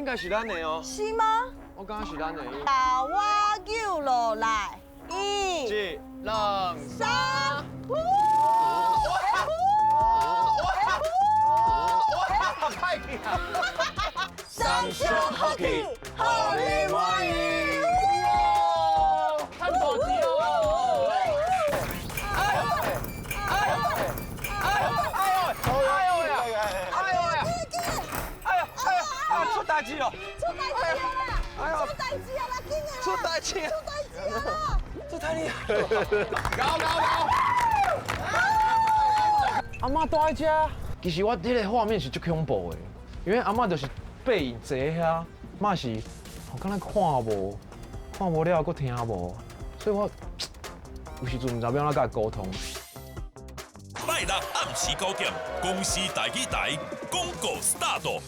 应该是咱的哦。是吗？我感觉是咱的。把我救落来，一、二、三。太厉害！三笑好气，好你满意。哇，看大只哦！哎呦！出大事了！出代志啦！出代志啊！啦，紧啊！出大事！出代志啊！这太厉害了！搞！阿嬷住在遮，其实我迄个画面是足恐怖的，因为阿嬷就是背影坐遐，嘛是，敢若看无了，佮听无，所以我有时阵唔知要安怎甲伊沟通。拜六暗时9点，公司台语台广告 start。